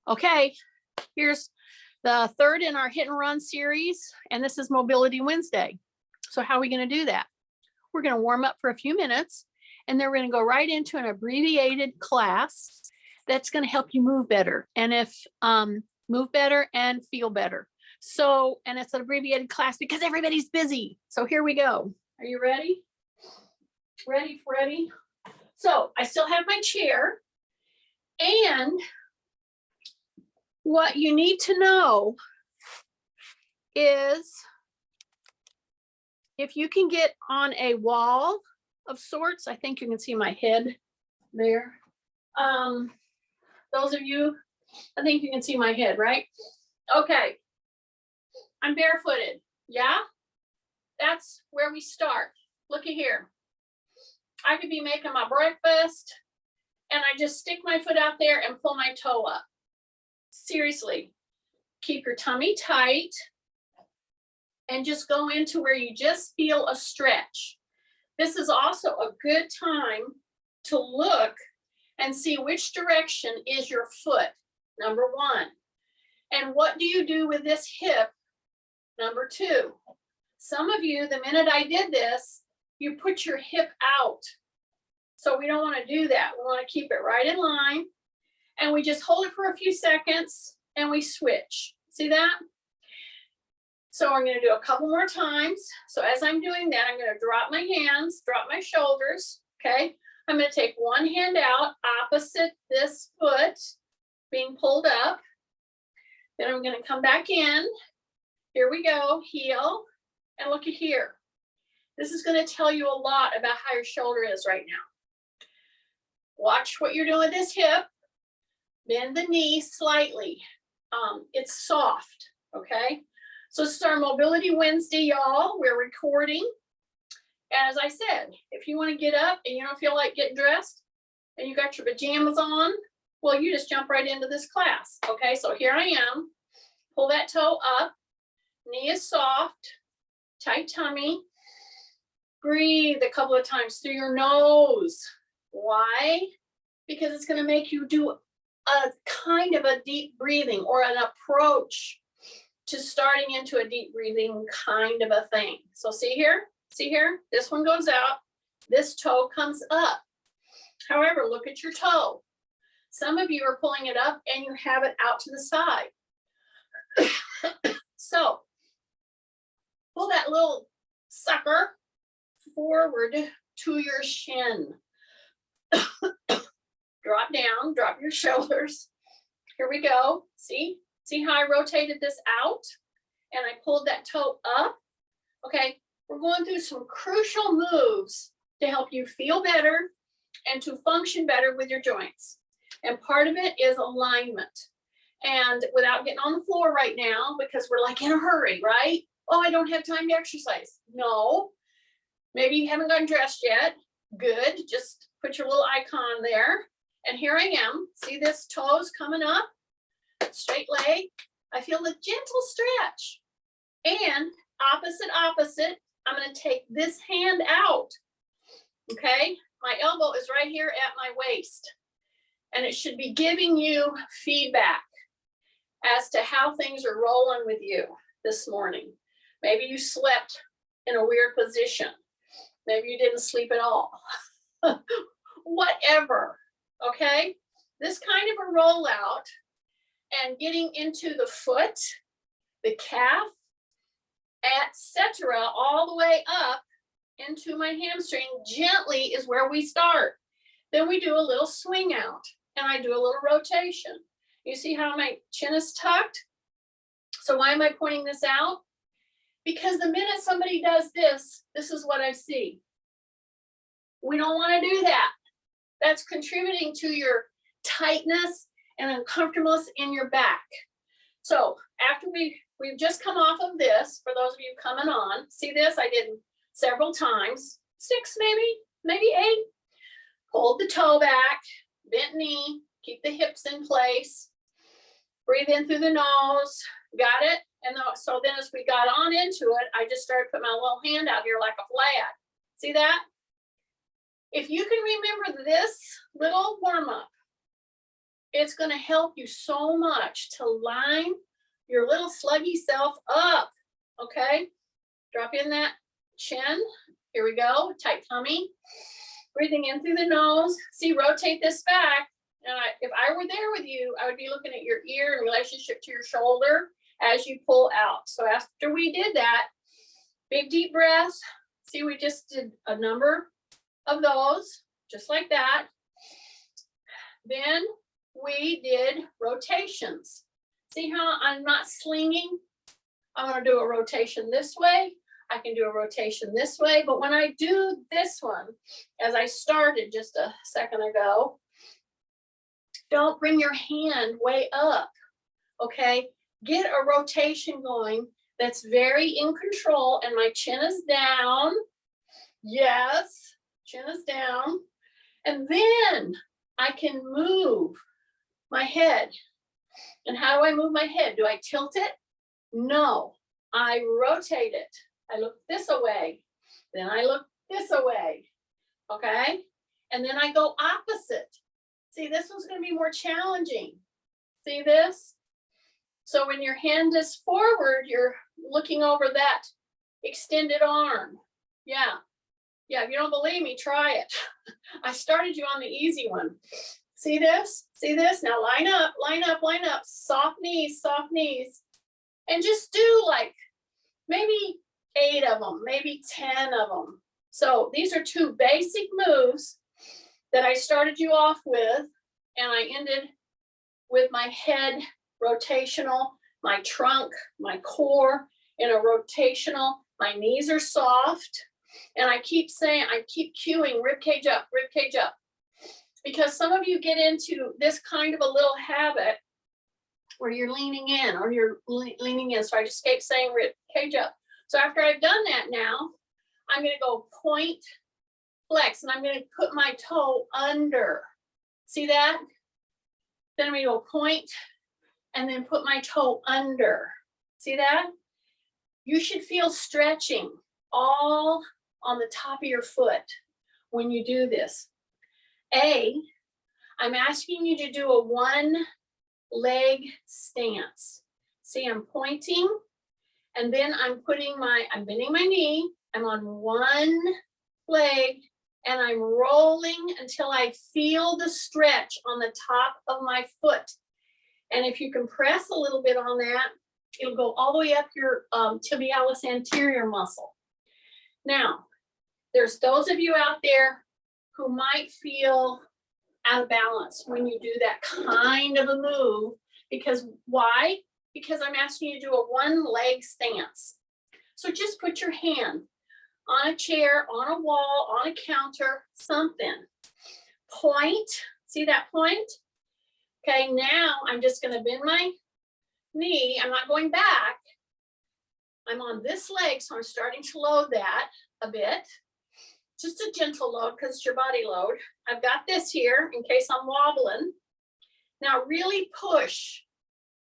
Okay, here's the third in our hit and run series, and this is Mobility Wednesday. So how are we going to do that? We're going to warm up for a few minutes, and then we're going to go right into an abbreviated class that's going to help you move better. And move better and feel better. So, and it's an abbreviated class because everybody's busy. So here we go. Are you ready? Ready? So I still have my chair, and what you need to know is if you can get on a wall of sorts. I think you can see my head there. Those of you, I think you can see my head, right? Okay. I'm barefooted. Yeah? That's where we start. Look at here. I could be making my breakfast and I just stick my foot out there and pull my toe up. Seriously. Keep your tummy tight and just go into where you just feel a stretch. This is also a good time to look and see which direction is your foot, number one. And what do you do with this hip, number two? Some of you, the minute I did this, you put your hip out. So we don't want to do that. We want to keep it right in line. And we just hold it for a few seconds and we switch. See that? So I'm going to do a couple more times. So as I'm doing that, I'm going to drop my hands, drop my shoulders. Okay. I'm going to take one hand out opposite this foot being pulled up. Then I'm going to come back in. Here we go. Heel. And look at here. This is going to tell you a lot about how your shoulder is right now. Watch what you're doing with this hip. Bend the knee slightly. It's soft. Okay. So this is our Mobility Wednesday, y'all. We're recording. As I said, if you want to get up and you don't feel like getting dressed and you got your pajamas on, well, you just jump right into this class. Okay, so here I am. Pull that toe up. Knee is soft. Tight tummy. Breathe a couple of times through your nose. Why? Because it's going to make you do a kind of a deep breathing or an approach to starting into a deep breathing kind of a thing. So see here? See here? This one goes out. This toe comes up. However, look at your toe. Some of you are pulling it up and you have it out to the side. So pull that little sucker forward to your shin. Drop down, drop your shoulders. Here we go. See how I rotated this out and I pulled that toe up? Okay, we're going through some crucial moves to help you feel better and to function better with your joints. And part of it is alignment. And without getting on the floor right now, because we're like in a hurry, right? Oh, I don't have time to exercise. No, maybe you haven't gotten dressed yet. Good, just put your little icon there. And here I am. See this toes coming up? Straight leg. I feel a gentle stretch. And opposite, I'm going to take this hand out. Okay? My elbow is right here at my waist. And it should be giving you feedback as to how things are rolling with you this morning. Maybe you slept in a weird position. Maybe you didn't sleep at all. Whatever. Okay? This kind of a rollout and getting into the foot, the calf, etc., all the way up into my hamstring gently is where we start. Then we do a little swing out and I do a little rotation. You see how my chin is tucked? So why am I pointing this out? Because the minute somebody does this, this is what I see. We don't want to do that. That's contributing to your tightness and uncomfortableness in your back. So after we've just come off of this, for those of you coming on, see this? I did several times, 6 maybe 8. Hold the toe back, bent knee, keep the hips in place. Breathe in through the nose. Got it? And so then as we got on into it, I just started putting my little hand out here like a flag. See that? If you can remember this little warm-up, It's going to help you so much to line your little sluggy self up. Okay, drop in that chin. Here we go, tight tummy. Breathing in through the nose. See, rotate this back. And if I were there with you, I would be looking at your ear in relationship to your shoulder as you pull out. So after we did that, big deep breath. See, we just did a number of those, just like that. Then we did rotations. See how I'm not slinging? I'm going to do a rotation this way. I can do a rotation this way. But when I do this one, as I started just a second ago, don't bring your hand way up, okay? Get a rotation going that's very in control, and my chin is down. Yes, chin is down. And then I can move my head. And how do I move my head? Do I tilt it? No, I rotate it. I look this away, then I look this away, okay? And then I go opposite. See, this one's going to be more challenging. See this? So when your hand is forward, you're looking over that extended arm. Yeah. Yeah, if you don't believe me, try it. I started you on the easy one. See this? See this? Now line up, line up, line up. Soft knees, soft knees. And just do like maybe 8 of them, maybe 10 of them. So these are 2 basic moves that I started you off with, and I ended with my head rotational, my trunk, my core in a rotational. My knees are soft, and I keep saying, I keep cueing rib cage up, because some of you get into this kind of a little habit where you're leaning in or you're leaning in. So I just keep saying rib cage up. So after I've done that now, I'm going to go point, flex, and I'm going to put my toe under. See that? Then I'm going to go point and then put my toe under. See that? You should feel stretching all on the top of your foot when you do this. I'm asking you to do a 1-leg stance. See, I'm pointing, and then I'm bending my knee, I'm on 1 leg, and I'm rolling until I feel the stretch on the top of my foot. And if you can press a little bit on that, it'll go all the way up your tibialis anterior muscle. Now, there's those of you out there who might feel out of balance when you do that kind of a move. Because why? Because I'm asking you to do a 1-leg stance. So just put your hand on a chair, on a wall, on a counter, something. Point. See that point? Okay, now I'm just going to bend my knee. I'm not going back. I'm on this leg, so I'm starting to load that a bit. Just a gentle load because it's your body load. I've got this here in case I'm wobbling. Now really push.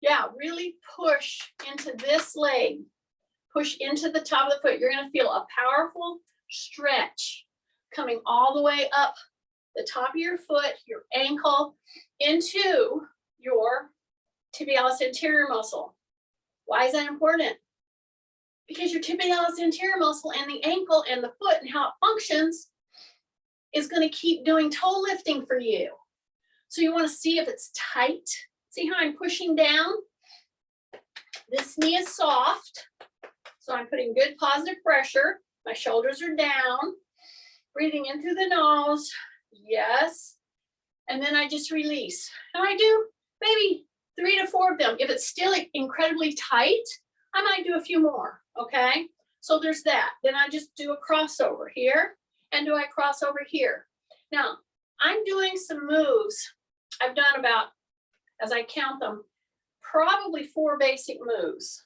Yeah, really push into this leg. Push into the top of the foot. You're going to feel a powerful stretch coming all the way up the top of your foot, your ankle, into your tibialis anterior muscle. Why is that important? Because your tibialis anterior muscle and the ankle and the foot and how it functions is going to keep doing toe lifting for you. So you want to see if it's tight. See how I'm pushing down? This knee is soft. So I'm putting good positive pressure. My shoulders are down. Breathing in through the nose. Yes. And then I just release. And I do maybe 3 to 4 of them. If it's still incredibly tight, I might do a few more, okay? So there's that. Then I just do a crossover here, and do I cross over here. Now, I'm doing some moves. I've done about, as I count them, probably 4 basic moves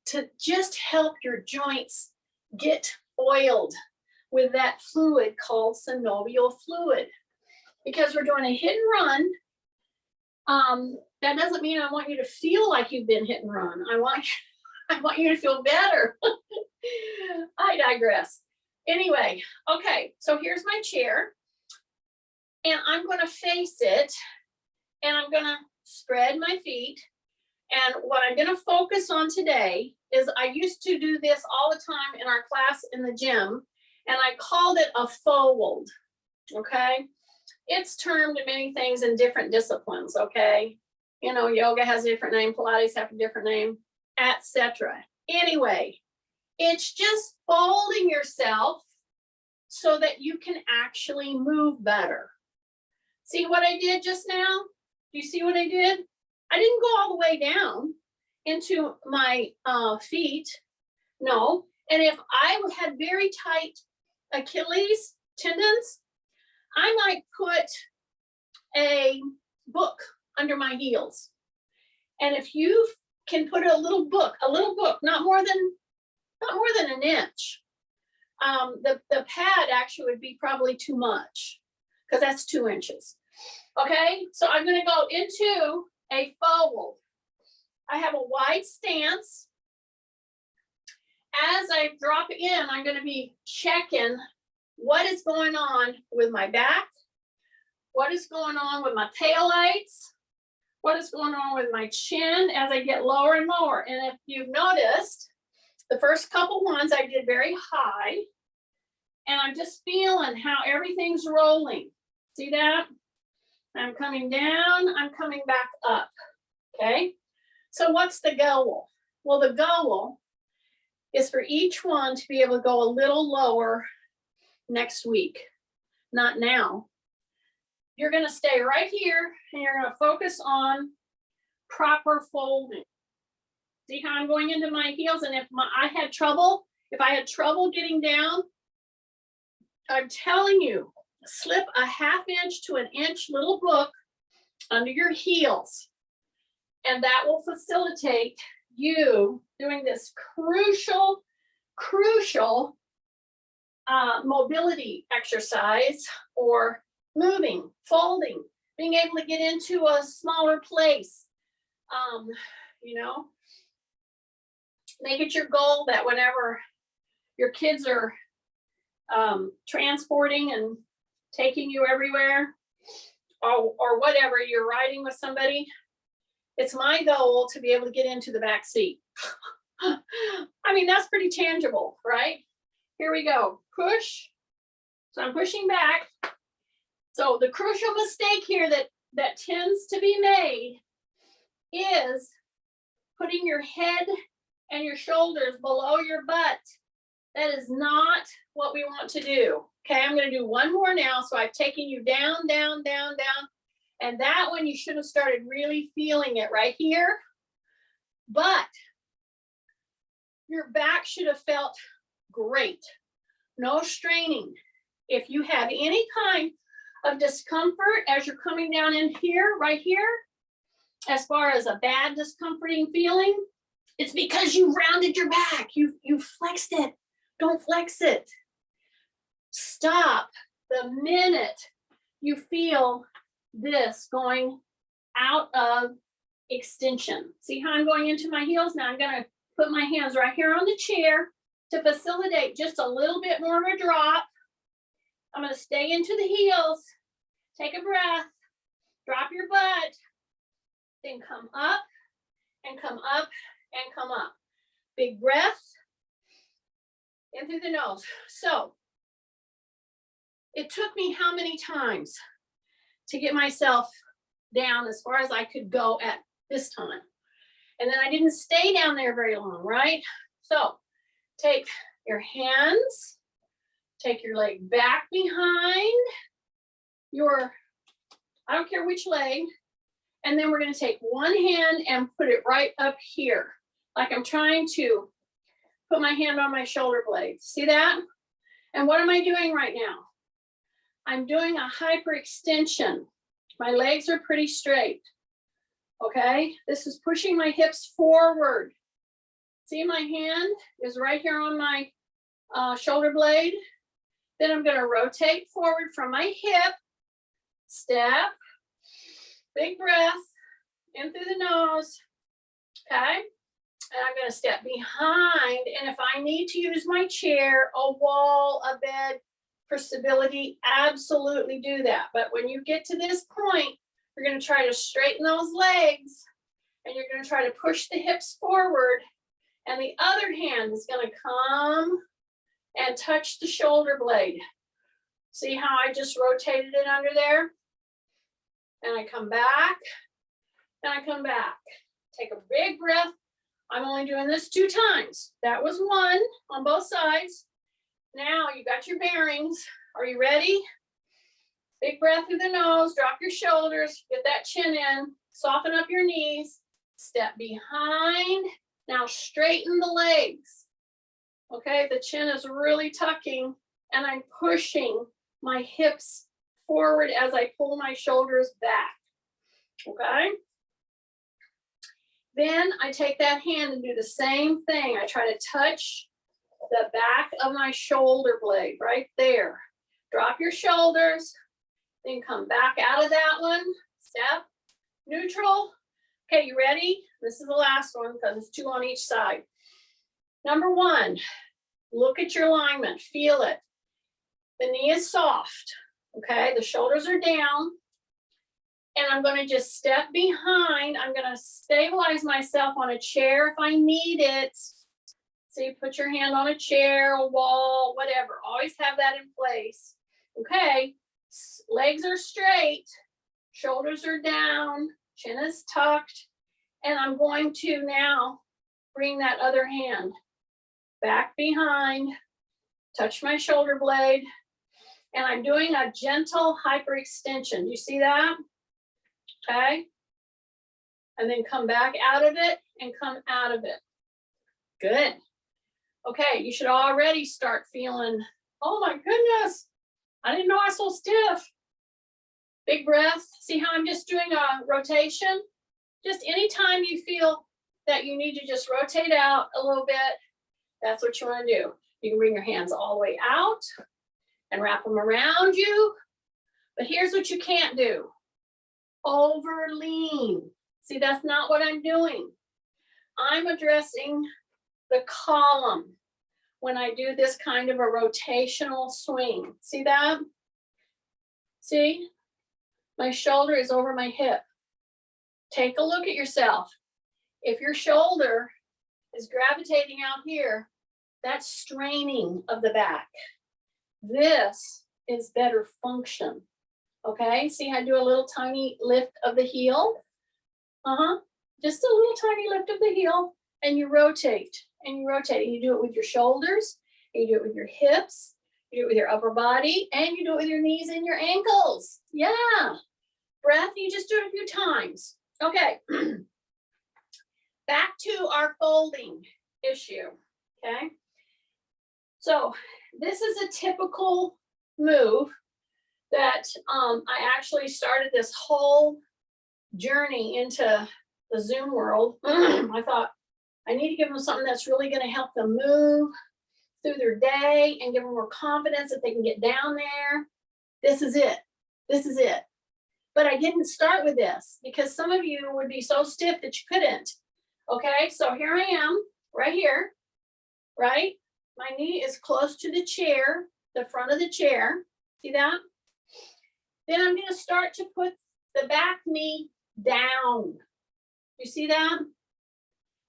to just help your joints get oiled with that fluid called synovial fluid. Because we're doing a hit and run, that doesn't mean I want you to feel like you've been hit and run. I want you to feel better. I digress. Anyway, okay, so here's my chair. And I'm going to face it. and I'm gonna spread my feet. And what I'm gonna focus on today is I used to do this all the time in our class in the gym, and I called it a fold, okay? It's termed many things in different disciplines, okay? You know, yoga has a different name, Pilates have a different name, etc. Anyway, it's just folding yourself so that you can actually move better. See what I did just now? Do you see what I did? I didn't go all the way down into my feet, no. And if I had very tight Achilles tendons, I might put a book under my heels. And if you can put a little book, not more than an inch. The pad actually would be probably too much because that's 2 inches. Okay, so I'm going to go into a fold. I have a wide stance. As I drop in, I'm going to be checking what is going on with my back, what is going on with my taillights, what is going on with my chin as I get lower and lower. And if you've noticed, the first couple ones I did very high, and I'm just feeling how everything's rolling. See that? I'm coming down, I'm coming back up, okay? So what's the goal? Well, the goal is for each one to be able to go a little lower next week, not now. You're gonna stay right here and you're gonna focus on proper folding. See how I'm going into my heels? And if I had trouble getting down, I'm telling you, slip a 1/2 inch to 1 inch little book under your heels. And that will facilitate you doing this crucial mobility exercise, or moving, folding, being able to get into a smaller place. You know, make it your goal that whenever your kids are transporting and taking you everywhere, or whatever, you're riding with somebody, it's my goal to be able to get into the back seat. I mean, that's pretty tangible, right? Here we go, push. So I'm pushing back. So the crucial mistake here that tends to be made is putting your head and your shoulders below your butt. That is not what we want to do. Okay, I'm going to do one more now. So I've taken you down, down, down, down. And that one, you should have started really feeling it right here. But your back should have felt great. No straining. If you have any kind of discomfort as you're coming down in here, right here, as far as a bad discomforting feeling, it's because you rounded your back. You flexed it. Don't flex it. Stop the minute you feel this going out of extension. See how I'm going into my heels? Now I'm going to put my hands right here on the chair to facilitate just a little bit more of a drop. I'm going to stay into the heels. Take a breath. Drop your butt. Then come up and come up and come up. Big breath in through the nose. So it took me how many times to get myself down as far as I could go at this time? And then I didn't stay down there very long, right? So take your hands, take your leg back behind your, I don't care which leg, and then we're going to take one hand and put it right up here, like I'm trying to put my hand on my shoulder blade. See that? And what am I doing right now? I'm doing a hyperextension. My legs are pretty straight. Okay, this is pushing my hips forward. See, my hand is right here on my shoulder blade. Then I'm going to rotate forward from my hip, step, big breath in through the nose. Okay, and I'm going to step behind. And if I need to use my chair, a wall, a bed for stability, absolutely do that. But when you get to this point, You're going to try to straighten those legs, and you're going to try to push the hips forward, and the other hand is going to come and touch the shoulder blade. See how I just rotated it under there? And I come back, and I come back. Take a big breath. I'm only doing this 2 times. That was 1 on both sides. Now you got your bearings. Are you ready? Big breath through the nose, drop your shoulders, get that chin in, soften up your knees, step behind. Now straighten the legs. Okay, the chin is really tucking, and I'm pushing my hips forward as I pull my shoulders back. Okay? Then I take that hand and do the same thing. I try to touch the back of my shoulder blade right there. Drop your shoulders, then come back out of that one. Step, neutral. Okay, you ready? This is the last one because it's 2 on each side. Number 1, look at your alignment, feel it. The knee is soft, okay? The shoulders are down. And I'm going to just step behind. I'm going to stabilize myself on a chair if I need it. So you put your hand on a chair, a wall, whatever. Always have that in place. Okay, legs are straight, shoulders are down, chin is tucked. And I'm going to now bring that other hand back behind, touch my shoulder blade, and I'm doing a gentle hyperextension. Do you see that? Okay, and then come back out of it and come out of it. Good. Okay, you should already start feeling, oh my goodness, I didn't know I was so stiff. Big breath. See how I'm just doing a rotation? Just anytime you feel that you need to just rotate out a little bit, that's what you want to do. You can bring your hands all the way out and wrap them around you. But here's what you can't do. Over lean. See, that's not what I'm doing. I'm addressing the column when I do this kind of a rotational swing. See that? See? My shoulder is over my hip. Take a look at yourself. If your shoulder is gravitating out here, that's straining of the back. This is better function. Okay, see how I do a little tiny lift of the heel? Just a little tiny lift of the heel, and you rotate, and you rotate, and you do it with your shoulders, and you do it with your hips, you do it with your upper body, and you do it with your knees and your ankles. Yeah, breath, you just do it a few times. Okay, back to our folding issue, okay? So this is a typical move that I actually started this whole journey into the Zoom world. I thought I need to give them something that's really going to help them move through their day and give them more confidence that they can get down there. This is it. This is it. But I didn't start with this because some of you would be so stiff that you couldn't. Okay, so here I am, right here, right? My knee is close to the chair, the front of the chair. See that? Then I'm going to start to put the back knee down. You see that? And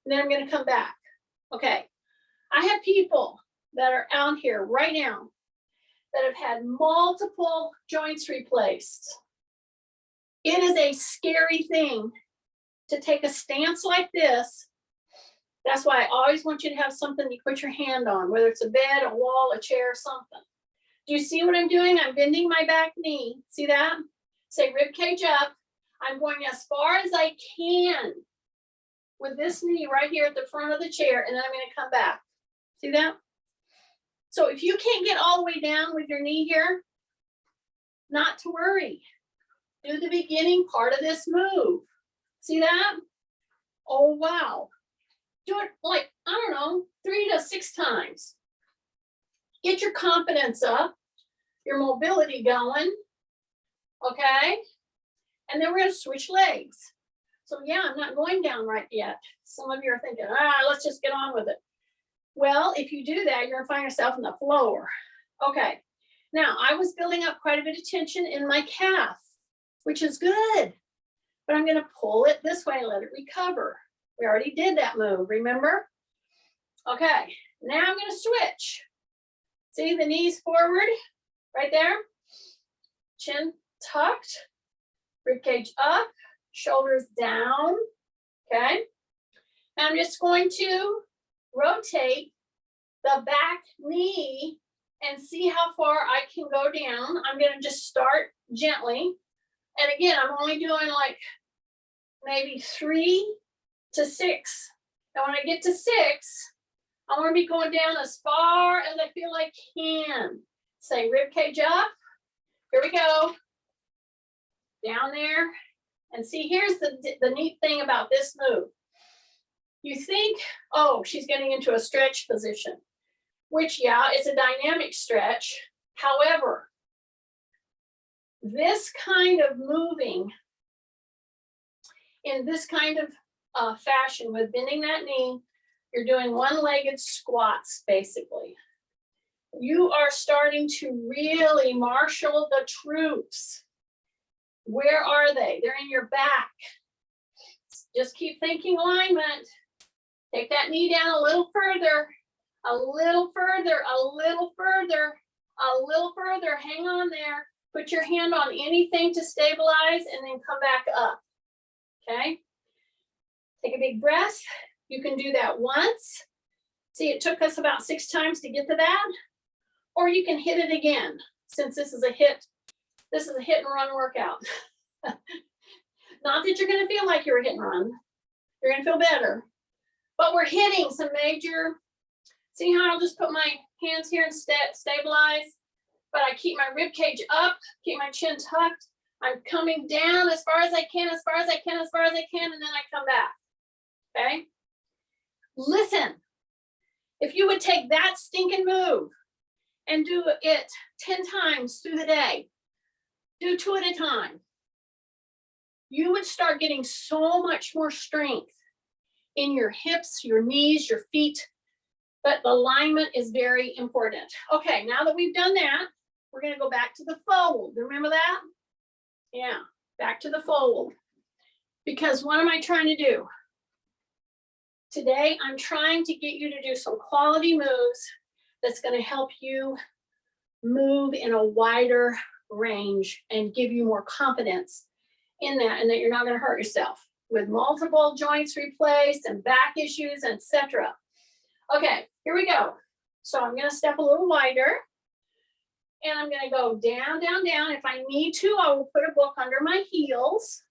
then I'm going to come back. Okay. I have people that are out here right now that have had multiple joints replaced. It is a scary thing to take a stance like this. That's why I always want you to have something you put your hand on, whether it's a bed, a wall, a chair, something. Do you see what I'm doing? I'm bending my back knee. See that? Say rib cage up. I'm going as far as I can with this knee right here at the front of the chair, and then I'm going to come back. See that? So if you can't get all the way down with your knee here, not to worry. Do the beginning part of this move. See that? Oh, wow. Do it like, I don't know, 3 to 6 times. Get your confidence up, your mobility going, okay? And then we're going to switch legs. So yeah, I'm not going down right yet. Some of you are thinking, let's just get on with it. Well, if you do that, you're going to find yourself on the floor. Okay, now I was building up quite a bit of tension in my calf, which is good. but I'm gonna pull it this way and let it recover. We already did that move, remember? Okay, now I'm gonna switch. See the knees forward, right there. Chin tucked, ribcage up, shoulders down, okay? And I'm just going to rotate the back knee and see how far I can go down. I'm gonna just start gently. And again, I'm only doing like maybe 3 to 6. And when I get to 6, I wanna be going down as far as I feel I can. Say rib cage up, here we go. Down there. And see, here's the neat thing about this move. You think, oh, she's getting into a stretch position, which, yeah, it's a dynamic stretch. However, this kind of moving in this kind of fashion with bending that knee, you're doing one-legged squats, basically. You are starting to really marshal the troops. Where are they? They're in your back. Just keep thinking alignment. Take that knee down a little further, a little further, a little further, a little further. Hang on there. Put your hand on anything to stabilize and then come back up, okay? Take a big breath. You can do that once. See, it took us about 6 times to get to that. Or you can hit it again, since this is a hit and run workout. Not that you're gonna feel like you're a hit and run. You're gonna feel better. But we're hitting some major, see how I'll just put my hands here and stabilize, but I keep my rib cage up, keep my chin tucked. I'm coming down as far as I can, as far as I can, as far as I can, and then I come back, okay? Listen, if you would take that stinking move and do it 10 times through the day, do 2 at a time, you would start getting so much more strength in your hips, your knees, your feet, but the alignment is very important. Okay, now that we've done that, we're gonna go back to the fold. Remember that? Yeah, back to the fold. Because what am I trying to do? Today, I'm trying to get you to do some quality moves that's gonna help you move in a wider range and give you more confidence in that, and that you're not gonna hurt yourself with multiple joints replaced and back issues, etc. Okay, here we go. So I'm gonna step a little wider and I'm gonna go down, down, down. If I need to, I will put a book under my heels.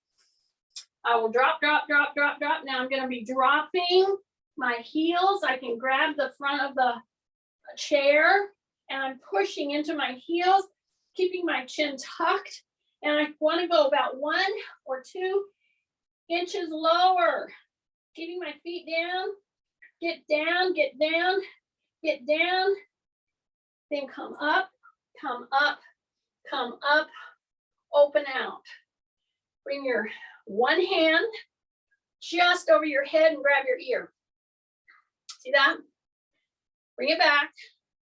I will drop, drop, drop, drop, drop. Now I'm gonna be dropping my heels. I can grab the front of the chair and I'm pushing into my heels, keeping my chin tucked. And I wanna go about 1 or 2 inches lower, keeping my feet down, get down, get down, get down, then come up, come up, come up, open out. Bring your one hand just over your head and grab your ear. See that? Bring it back,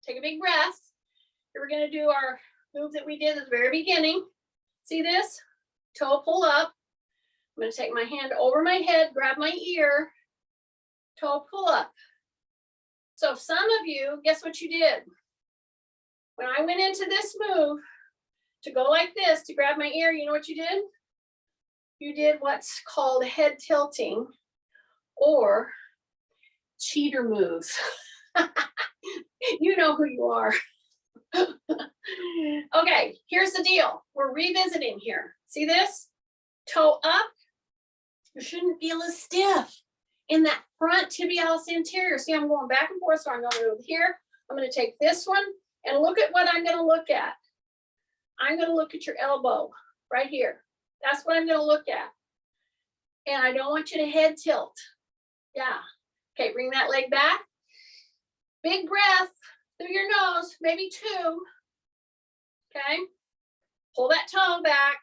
take a big breath. Here we're gonna do our move that we did at the very beginning. See this? Toe pull up. I'm gonna take my hand over my head, grab my ear, toe pull up. So some of you, guess what you did? When I went into this move to go like this, to grab my ear, you know what you did? You did what's called head tilting or cheater moves. You know who you are. Okay, here's the deal. We're revisiting here. See this? Toe up. You shouldn't feel as stiff in that front tibialis anterior. See, I'm going back and forth, so I'm going to go here. I'm going to take this one and look at what I'm going to look at. I'm going to look at your elbow right here. That's what I'm going to look at. And I don't want you to head tilt. Yeah. Okay, bring that leg back. Big breath through your nose, maybe 2. Okay. Pull that tongue back.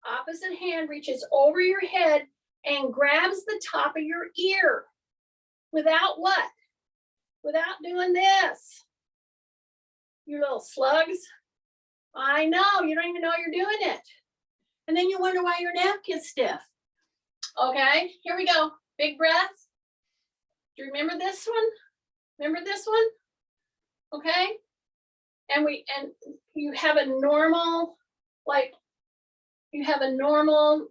Opposite hand reaches over your head and grabs the top of your ear. Without what? Without doing this. You little slugs. I know, you don't even know you're doing it. And then you wonder why your neck is stiff. Okay, here we go. Big breath. Do you remember this one? Remember this one? Okay. And you have a normal, like you have a normal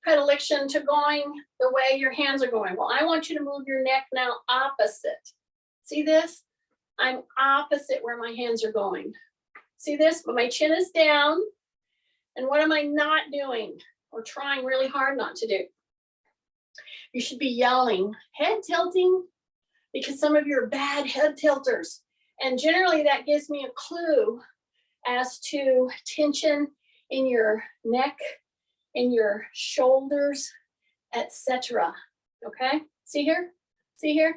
predilection to going the way your hands are going. Well, I want you to move your neck now opposite. See this? I'm opposite where my hands are going. See this? But my chin is down. And what am I not doing or trying really hard not to do? You should be yelling, head tilting, because some of you are bad head tilters. And generally that gives me a clue as to tension in your neck, in your shoulders, etc. Okay, see here? See here?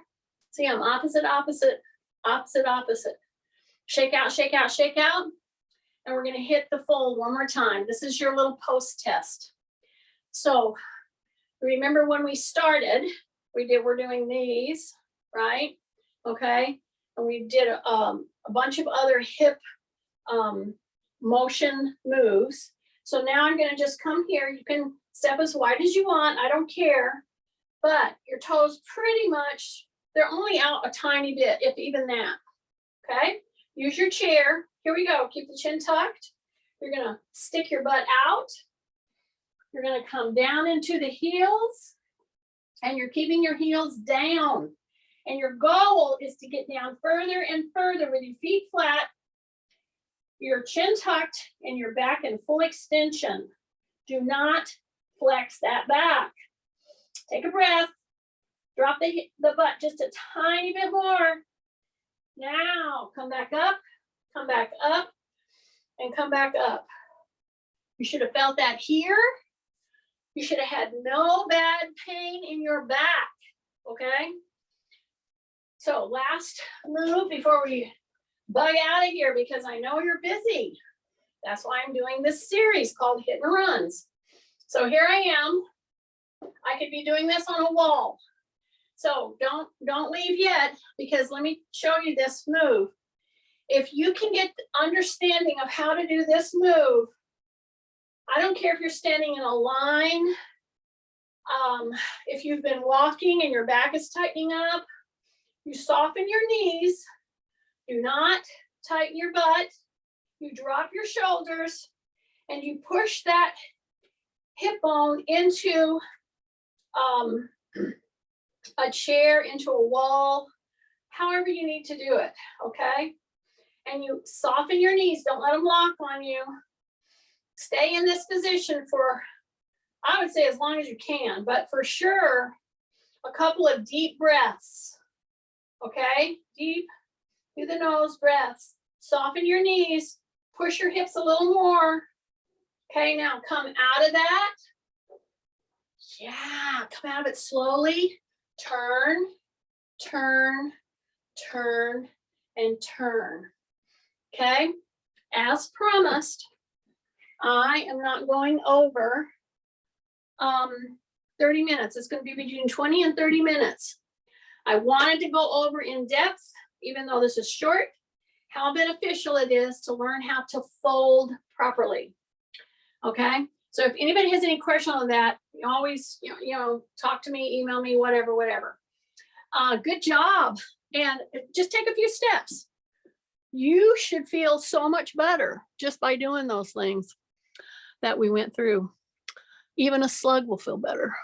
See, I'm opposite, opposite, opposite, opposite. Shake out, shake out, shake out. And we're gonna hit the fold one more time. This is your little post test. So remember when we started, we're doing these, right? Okay, and we did a bunch of other hip motion moves. So now I'm gonna just come here. You can step as wide as you want, I don't care. But your toes pretty much, they're only out a tiny bit, if even that, okay? Use your chair. Here we go. Keep the chin tucked. You're gonna stick your butt out. You're gonna come down into the heels, and you're keeping your heels down. And your goal is to get down further and further with your feet flat, your chin tucked, and your back in full extension. Do not flex that back. Take a breath. Drop the butt just a tiny bit more. Now, come back up, and come back up. You should have felt that here. You should have had no bad pain in your back, okay? So last move before we bug out of here, because I know you're busy. That's why I'm doing this series called Hit and Runs. So here I am. I could be doing this on a wall. So don't leave yet, because let me show you this move. If you can get understanding of how to do this move, I don't care if you're standing in a line, if you've been walking and your back is tightening up, you soften your knees, do not tighten your butt, you drop your shoulders, and you push that hip bone into a chair, into a wall, however you need to do it, okay? And you soften your knees, don't let them lock on you. Stay in this position for, I would say, as long as you can, but for sure, a couple of deep breaths, okay? Deep through the nose breaths. Soften your knees, push your hips a little more. Okay, now come out of that. Yeah, come out of it slowly. Turn, turn, turn, and turn. Okay, as promised, I am not going over 30 minutes. It's going to be between 20 and 30 minutes. I wanted to go over in depth, even though this is short, how beneficial it is to learn how to fold properly. Okay, so if anybody has any question on that, you always, talk to me, email me, whatever. Good job. And just take a few steps. You should feel so much better just by doing those things that we went through. Even a slug will feel better.